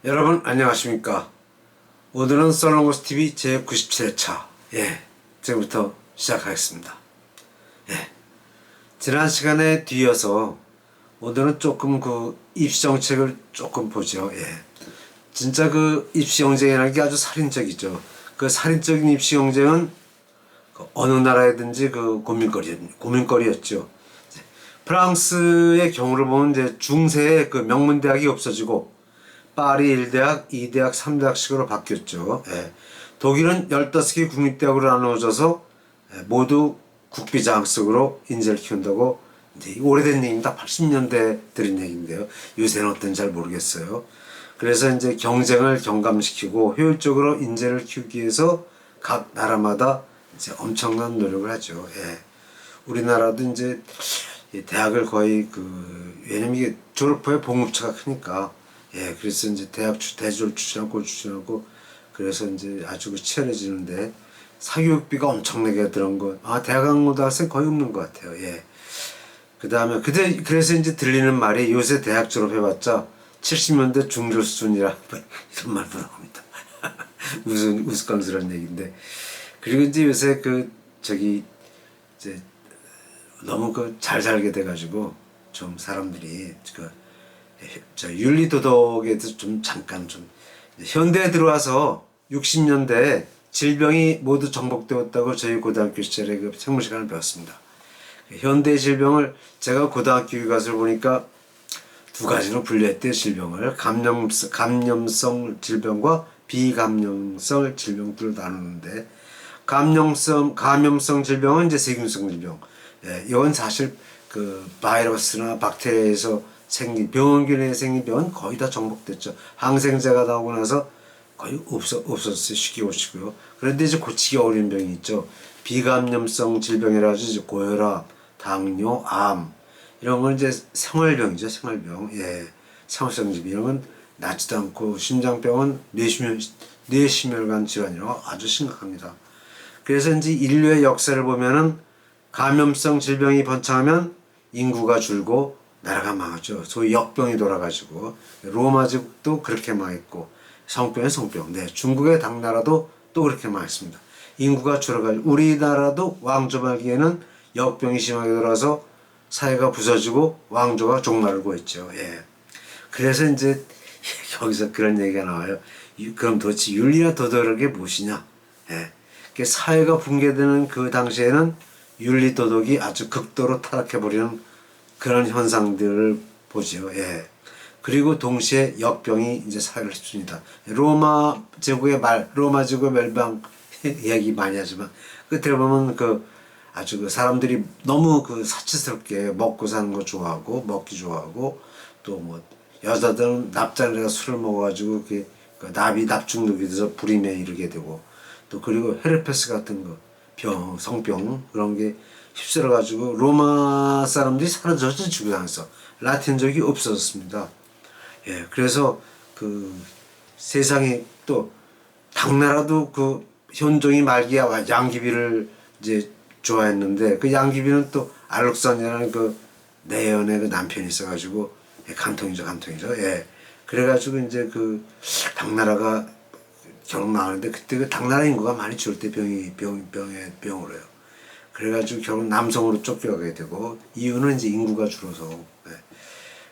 여러분 안녕하십니까. 오늘은 썰렁고스TV 제97회차 지금부터 시작하겠습니다. 지난 시간에 뒤이어서 오늘은 조금 그 입시정책을 조금 보죠. 진짜 그 입시경쟁이라는 게 아주 살인적이죠. 그 살인적인 입시경쟁은 그 어느 나라에든지 그 고민거리였죠. 프랑스의 경우를 보면 이제 중세의 그 명문대학이 없어지고 파리 1대학, 2대학, 3대학식으로 바뀌었죠. 독일은 15개 국립대학으로 나누어져서 모두 국비장학식으로 인재를 키운다고. 이제 오래된 얘기입니다. 80년대 들은 얘기인데요. 요새는 어떤지 잘 모르겠어요. 그래서 이제 경쟁을 경감시키고 효율적으로 인재를 키우기 위해서 각 나라마다 이제 엄청난 노력을 하죠. 우리나라도 이제 대학을 거의 왜냐면 이게 졸업 후에 봉급차가 크니까, 그래서 이제 대졸 추진하고 추진하고, 그래서 이제 아주 치열해지는데, 사교육비가 엄청나게 들어간 거, 대학원고등학생 거의 없는 것 같아요. 그 다음에, 그래서 이제 들리는 말이 요새 대학 졸업해봤자 70년대 중졸 수준이라, 이런 말도 나옵니다. 무슨 우스꽝스러운 얘기인데. 그리고 이제 요새 이제 너무 잘 살게 돼가지고 좀 사람들이 윤리 도덕에 대해서 좀 잠깐 현대에 들어와서 60년대에 질병이 모두 정복되었다고 저희 고등학교 시절에 그 생물 시간을 배웠습니다. 현대 질병을 제가 고등학교 교과서를 보니까 두 가지로 분류했대요. 질병을 감염성 질병과 비감염성 질병들을 나누는데, 감염성 질병은 이제 세균성 질병. 이건 사실 그 바이러스나 박테리아에서 생긴 병원균에 생긴 병은 거의 다 정복됐죠. 항생제가 나오고 나서 거의 없었어요. 쉽게 오시고요. 그런데 이제 고치기 어려운 병이 있죠. 비감염성 질병이라 해서 이제 고혈압, 당뇨, 암 이런 건 이제 생활병이죠. 생활병. 생활성 질병 이런 건 낫지도 않고, 심장병은 뇌심혈관 질환이라고 아주 심각합니다. 그래서 이제 인류의 역사를 보면은 감염성 질병이 번창하면 인구가 줄고 나라가 망하죠. 소위 역병이 돌아가지고, 로마 제국도 그렇게 망했고, 성병은 성병. 중국의 당나라도 또 그렇게 망했습니다. 인구가 줄어가지고, 우리나라도 왕조 말기에는 역병이 심하게 돌아서 사회가 부서지고 왕조가 종말고 있죠. 그래서 이제 여기서 그런 얘기가 나와요. 그럼 도대체 윤리와 도덕이 무엇이냐? 사회가 붕괴되는 그 당시에는 윤리 도덕이 아주 극도로 타락해버리는 그런 현상들을 보죠. 그리고 동시에 역병이 이제 사회를 휩습니다. 로마 제국의 멸망 이야기 많이 하지만, 끝에 보면 아주 사람들이 너무 사치스럽게 먹고 사는 거 좋아하고, 먹기 좋아하고, 또 뭐 여자들은 납작내가 술을 먹어가지고 납중독이 돼서 불임에 이르게 되고, 또 그리고 헤르페스 같은 성병 그런 게 휩쓸어가지고 로마 사람들이 사라져서 지구상에서 라틴족이 없어졌습니다. 그래서 세상에 또 당나라도 현종이 말기야 양귀비를 이제 좋아했는데, 양귀비는 또 알록산이라는 내연의 남편이 있어가지고 간통이죠. 그래가지고 이제 당나라가 결국 나오는데, 그때 당나라 인구가 많이 줄 때 병으로 해요. 그래가지고 결국 남성으로 쫓겨가게 되고, 이유는 이제 인구가 줄어서.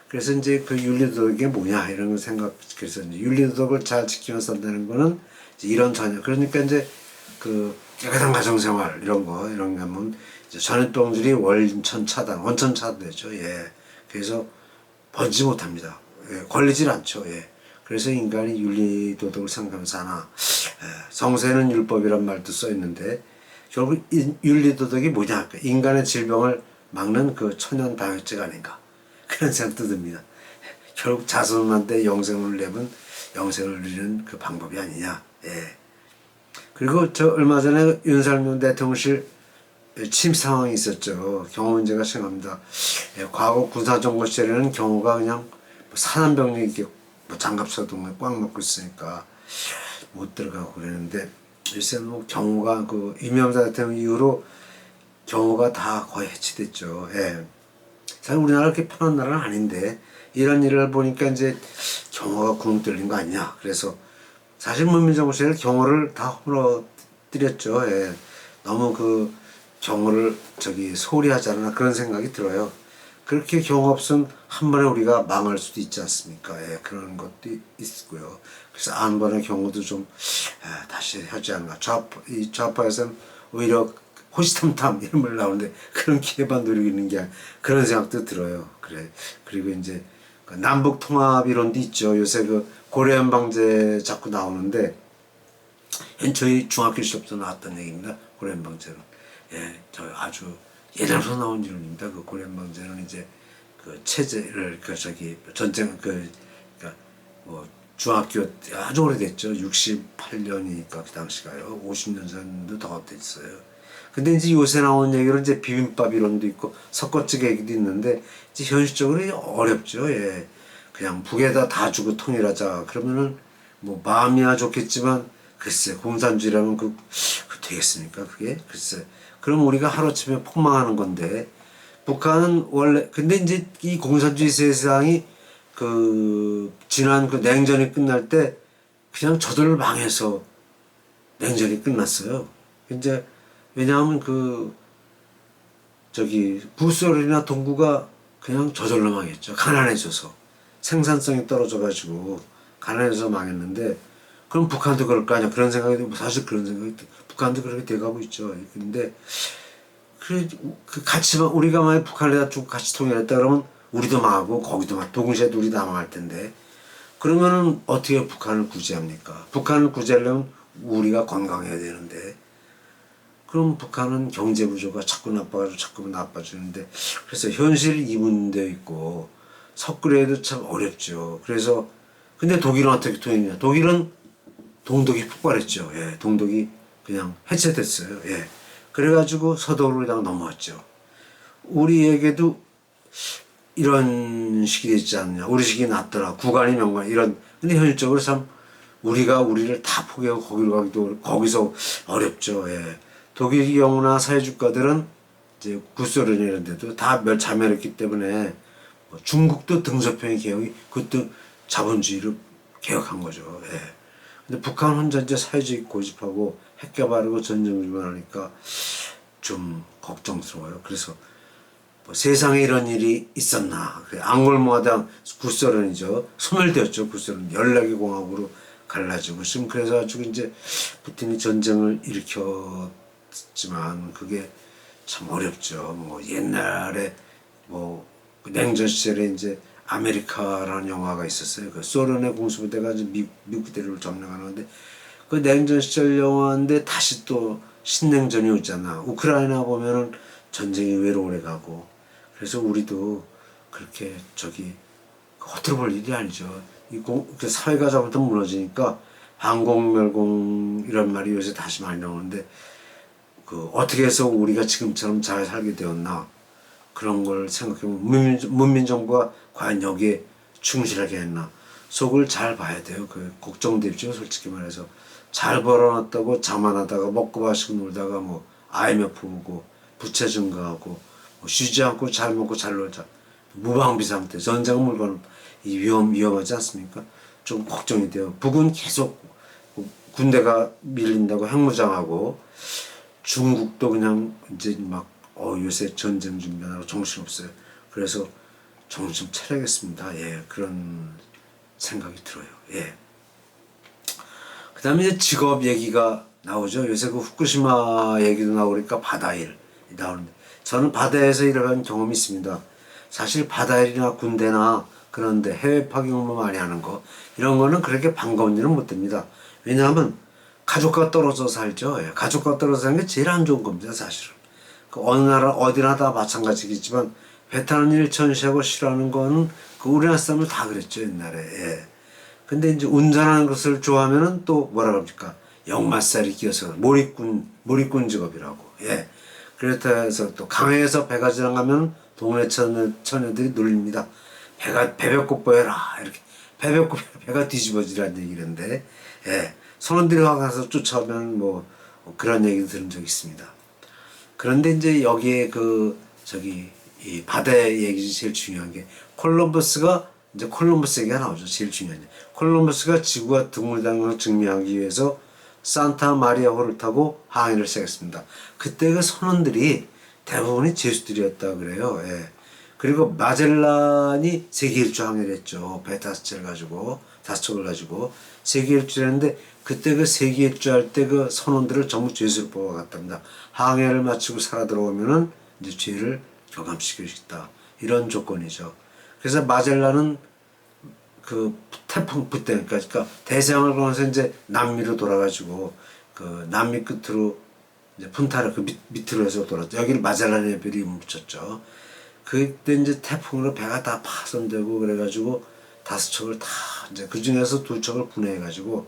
그래서 이제 윤리도덕이 뭐냐 이런 걸 그래서 이제 윤리도덕을 잘 지키면서 산다는 거는 이제 이런 그러니까 이제 깨끗한 가정생활 이런 거 하면 이제 전염병들이 원천 차단되죠. 그래서 번지 못합니다. 걸리질 않죠. 그래서 인간이 윤리도덕을 생각하면서 하나, 성세는 율법이란 말도 써있는데, 결국 윤리도덕이 뭐냐, 인간의 질병을 막는 천연 방역제가 아닌가, 그런 생각도 듭니다. 결국 자손한테 영생을 내면 영생을 누리는 방법이 아니냐. 그리고 얼마 전에 윤석열 대통령실 침입 상황이 있었죠. 경호 문제가 심합니다. 과거 군사정권 시절에는 경호가 그냥 사단병력이 이렇게 장갑차도 꽉 먹고 있으니까 못 들어가고 그랬는데, 요새는 경호가 이명박 대통령 이후로 경호가 다 거의 해체됐죠. 사실 우리나라 그렇게 편한 나라는 아닌데, 이런 일을 보니까 이제 경호가 구멍 뚫린 거 아니냐. 그래서 사실 문민정부 시절에 경호를 다 허물어뜨렸죠. 예. 너무 그 경호를 소홀히 하지 않나 그런 생각이 들어요. 그렇게 경호 없으면 한 번에 우리가 망할 수도 있지 않습니까? 예, 그런 것도 있고요. 그래서 안번의 경우도 좀 다시 하지 않나. 이 좌파에서는 오히려 호시탐탐 이런 말 나오는데 그런 기회만 노리고 있는 게 그런 생각도 들어요. 그래. 그리고 이제 남북 통합 이론도 있죠. 요새 그 고려연방제 자꾸 나오는데 저희 중학교 시절부터 나왔던 얘기입니다. 고려연방제는. 예, 저 아주 예전부터 나온 이론입니다. 그 고려연방제는 이제 그 체제를 전쟁 그러니까 뭐 중학교 아주 오래됐죠. 68년이니까 그 당시가요. 50년 전도 더 됐어요. 근데 이제 요새 나온 얘기로 이제 비빔밥 이론도 있고 석고찌개 얘기도 있는데 이제 현실적으로 어렵죠. 예. 그냥 북에다 다 주고 통일하자. 그러면은 뭐 마음이야 좋겠지만 글쎄 공산주의라면 그 되겠습니까? 그게 글쎄. 그럼 우리가 하루아침에 폭망하는 건데 북한은 원래 근데 이제 이 공산주의 세상이 그 지난 그 냉전이 끝날 때 그냥 저절로 망해서 냉전이 끝났어요. 이제 왜냐하면 구소련이나 동구가 그냥 저절로 망했죠. 가난해져서 생산성이 떨어져가지고 가난해져서 망했는데 그럼 북한도 그럴 거 아니야. 그런 생각이 들고 사실 그런 생각이 북한도 그렇게 돼가고 있죠. 근데 같이만 우리가 만약 북한에다 쭉 같이 통일했다 그러면 우리도 망하고 거기도 막 동시에 우리 다 망할 텐데 그러면은 어떻게 북한을 구제합니까? 북한을 구제하려면 우리가 건강해야 되는데 그럼 북한은 경제 구조가 자꾸 나빠가지고 자꾸 나빠지는데 그래서 현실 이분되어 있고 섞으려도 참 어렵죠. 그래서 근데 독일은 어떻게 통일했냐? 독일은 동독이 폭발했죠. 예, 동독이 그냥 해체됐어요. 예, 그래가지고 서독으로 그냥 넘어왔죠. 우리에게도 이런 식이 되지 않냐. 우리 식이 낫더라. 구간이 명간 이런. 근데 현실적으로 참 우리가 우리를 다 포기하고 거기로 가기도 거기서 어렵죠. 예. 독일 경우나 사회주가들은 이제 구소련 이런 데도 다 자멸했기 때문에 뭐 중국도 등소평의 개혁이 그것도 자본주의로 개혁한 거죠. 예. 근데 북한 혼자 이제 사회주의 고집하고 핵 개발하고 전쟁 주관하니까 좀 걱정스러워요. 그래서 뭐 세상에 이런 일이 있었나. 앙골모아당 구소련이죠. 소멸되었죠. 구소련 14개 공화국으로 갈라지고 지금 그래서 가지고 이제 푸틴이 전쟁을 일으켰지만 그게 참 어렵죠. 뭐 옛날에 뭐 냉전 시절에 이제 아메리카라는 영화가 있었어요. 그 소련의 공수부대가 미국 부대를 점령하는데 그 냉전 시절 영화인데 다시 또 신냉전이 오잖아. 우크라이나 보면은 전쟁이 의외로 오래 가고 그래서 우리도 그렇게 허투루 볼 일이 아니죠. 사회가 잘못하면 무너지니까 항공멸공 이런 말이 요새 다시 많이 나오는데 어떻게 해서 우리가 지금처럼 잘 살게 되었나 그런 걸 생각해보면 문민정부가 과연 여기에 충실하게 했나 속을 잘 봐야 돼요. 걱정되죠. 솔직히 말해서 잘 벌어놨다고 자만하다가 먹고 마시고 놀다가 뭐 IMF 오고 부채 증가하고 뭐 쉬지 않고 잘 먹고 잘 놀자 무방비 상태 전쟁 물건 위험하지 않습니까? 좀 걱정이 돼요. 북은 계속 군대가 밀린다고 핵무장하고 중국도 그냥 이제 요새 전쟁 준비하느라고 정신없어요. 그래서 정신 좀 차려야겠습니다. 예, 그런 생각이 들어요. 예. 그 다음에 이제 직업 얘기가 나오죠. 요새 후쿠시마 얘기도 나오니까 바다일 나오는데 저는 바다에서 일한 경험이 있습니다. 사실 바다일이나 군대나 그런데 해외 파견 많이 하는 거 이런 거는 그렇게 반가운 일은 못 됩니다. 왜냐하면 가족과 떨어져 살죠. 예. 가족과 떨어져 사는 게 제일 안 좋은 겁니다. 사실은. 어느 나라 어디나 다 마찬가지겠지만 배 타는 일 천시하고 싫어하는 거는 우리나라 사람들 다 그랬죠. 옛날에. 예. 근데 이제 운전하는 것을 좋아하면은 또 뭐라 그럽니까? 역마살이 끼어서 몰입군 직업이라고. 예. 그렇다 해서 또 강해에서 배가 지나가면 동네 처녀들이 놀립니다. 배배꼽 보여라. 이렇게. 배배꼽 배가 뒤집어지라는 얘기인데, 예. 선원들이 가서 쫓아오면 뭐, 그런 얘기도 들은 적이 있습니다. 그런데 이제 여기에 이 바다의 얘기 제일 중요한 게 콜럼버스가 이제 콜럼버스 얘기가 나오죠. 제일 중요한 게. 콜럼버스가 지구가 둥글다는 걸 증명하기 위해서 산타 마리아호를 타고 항해를 시작했습니다. 그때 그 선원들이 대부분이 제수들이었다 그래요. 예. 그리고 마젤란이 세계 일주 항해를 했죠. 배 5척을 가지고, 5척을 가지고 세계 일주를 했는데, 그때 그 세계 일주 할 때 그 선원들을 전부 죄수로 뽑아갔답니다. 항해를 마치고 살아 들어오면은 이제 죄를 교감시키겠다. 이런 조건이죠. 그래서 마젤란은 그 태풍 때, 그러니까 대서양을 건너서 이제 남미로 돌아가지고 그 남미 끝으로 이제 푼타르 그 밑으로 해서 돌았죠. 여기를 마젤란의 별이 붙였죠. 그때 이제 태풍으로 배가 다 파손되고 그래가지고 5척을 다 이제 그 중에서 2척을 분해해가지고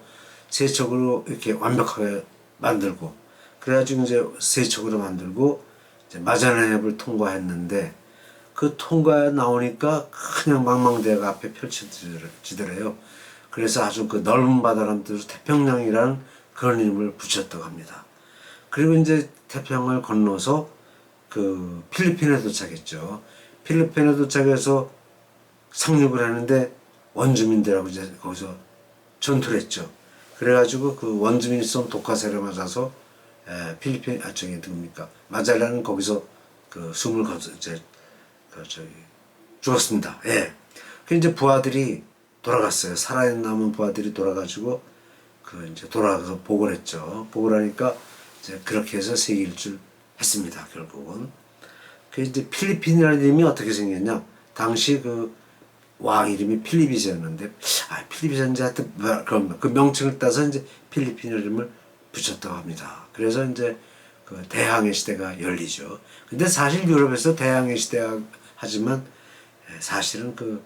3척으로 이렇게 완벽하게 만들고 그래가지고 이제 3척으로 만들고 이제 마젤란 해협을 통과했는데 그 통과에 나오니까 그냥 망망대해가 앞에 펼쳐지더래요. 그래서 아주 그 넓은 바다라는 뜻으로 태평양이라는 그런 이름을 붙였다고 합니다. 그리고 이제 태평양을 건너서 그 필리핀에 도착했죠. 필리핀에 도착해서 상륙을 하는데 원주민들하고 이제 거기서 전투를 했죠. 그래가지고 그 원주민이 쏜 독화살에 맞아서 필리핀 저기 누굽니까 마젤란은 거기서 그 숨을 거둬 이제 죽었습니다. 예. 그 이제 부하들이 돌아갔어요. 살아남은 부하들이 돌아가지고 그 이제 돌아가서 보고를 했죠. 보고를 하니까 이제 그렇게 해서 세계 일주를 했습니다. 결국은. 그 이제 필리핀이라는 이름이 어떻게 생겼냐? 당시 그 왕 이름이 필리비스였는데, 필리비스인지 하여튼 그럼 그 명칭을 따서 이제 필리핀 이름을 붙였다고 합니다. 그래서 이제 그 대항해 시대가 열리죠. 근데 사실 유럽에서 대항해 시대가 하지만 사실은 그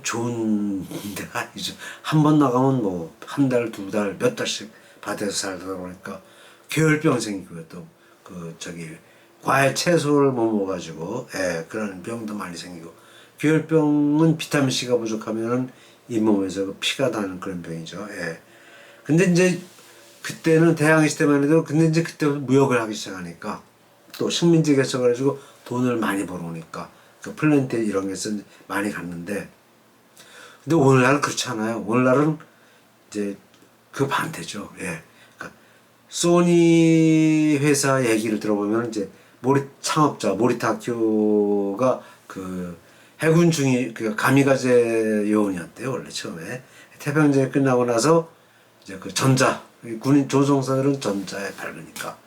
좋은 데가 아니죠. 한 번 나가면 뭐 한 달, 2달, 몇 달씩 바다에서 살다 보니까 계열병 생기고요. 또 그 저기 과일 채소를 못 먹어가지고 그런 병도 많이 생기고 계열병은 비타민 C가 부족하면은 잇몸에서 그 피가 나는 그런 병이죠. 근데 이제 그때는 대항해 시대만 해도 근데 이제 그때 무역을 하기 시작하니까 또 식민지가 있어가지고 돈을 많이 벌어오니까 그 플랜트 이런 게서 많이 갔는데 근데 오늘날은 그렇지 않아요. 오늘날은 이제 그 반대죠. 그러니까 소니 회사 얘기를 들어보면 이제 창업자 모리타큐가 그 해군 중위 그 가미가제 요원이었대요. 원래 처음에 태평전이 끝나고 나서 이제 그 전자 군인 조종사들은 전자에 밝으니까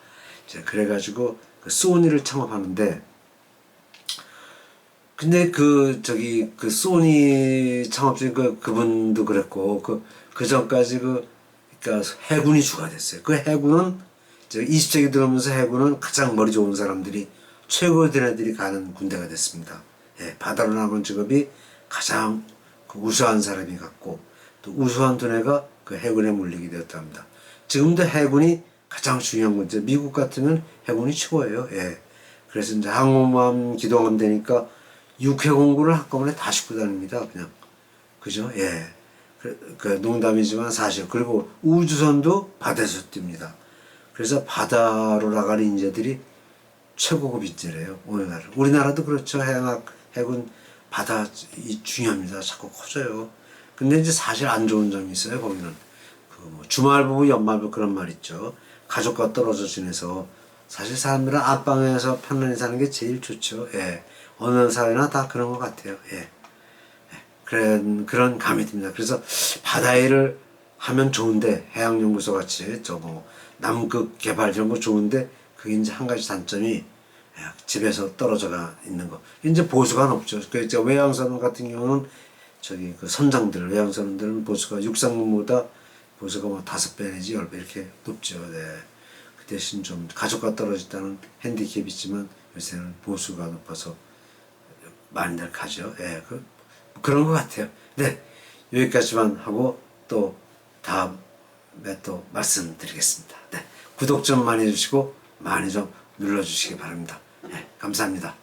이제 그래가지고 그 소니를 창업하는데 근데 그 저기 그 소니 창업주인 그분도 그랬고 그 전까지 그러니까 해군이 주가 됐어요. 그 해군은 이제 20세기 들어오면서 해군은 가장 머리 좋은 사람들이 최고의 애들이 가는 군대가 됐습니다. 바다로 나가는 직업이 가장 그 우수한 사람이 갔고 또 우수한 두뇌가 그 해군에 물리게 되었답니다. 지금도 해군이 가장 중요한 군대. 미국 같으면 해군이 최고예요. 그래서 이제 항공모함 기동하면 되니까 육해공군을 한꺼번에 다 싣고 다닙니다. 그냥 그죠? 그 농담이지만 사실. 그리고 우주선도 바다에서 뜁니다. 그래서 바다로 나가는 인재들이 최고급 인재래요. 오늘날은. 우리나라도 그렇죠. 해군 바다 중요합니다. 자꾸 커져요. 근데 이제 사실 안 좋은 점이 있어요. 거기는 그 뭐 주말 부부 연말 부부 그런 말 있죠. 가족과 떨어져 지내서 사실 사람들은 안방에서 편안히 사는 게 제일 좋죠. 어느 사회나 다 그런 것 같아요. 그런 감이 듭니다. 그래서 바다 일을 하면 좋은데 해양연구소 같이 저 뭐 남극 개발 이런 거 좋은데 그게 이제 한 가지 단점이 집에서 떨어져가 있는 거. 이제 보수가 높죠. 그 이제 외항선원 같은 경우는 저기 그 선장들 외항선원들은 보수가 육상근무보다 보수가 뭐 5배 내지 10배 이렇게 높죠. 그 대신 좀 가족과 떨어졌다는 핸디캡이 있지만 요새는 보수가 높아서 많이들 가죠. 그런 것 같아요. 네, 여기까지만 하고 또 다음에 또 말씀드리겠습니다. 네, 구독 좀 많이 해주시고 많이 좀 눌러주시기 바랍니다. 감사합니다.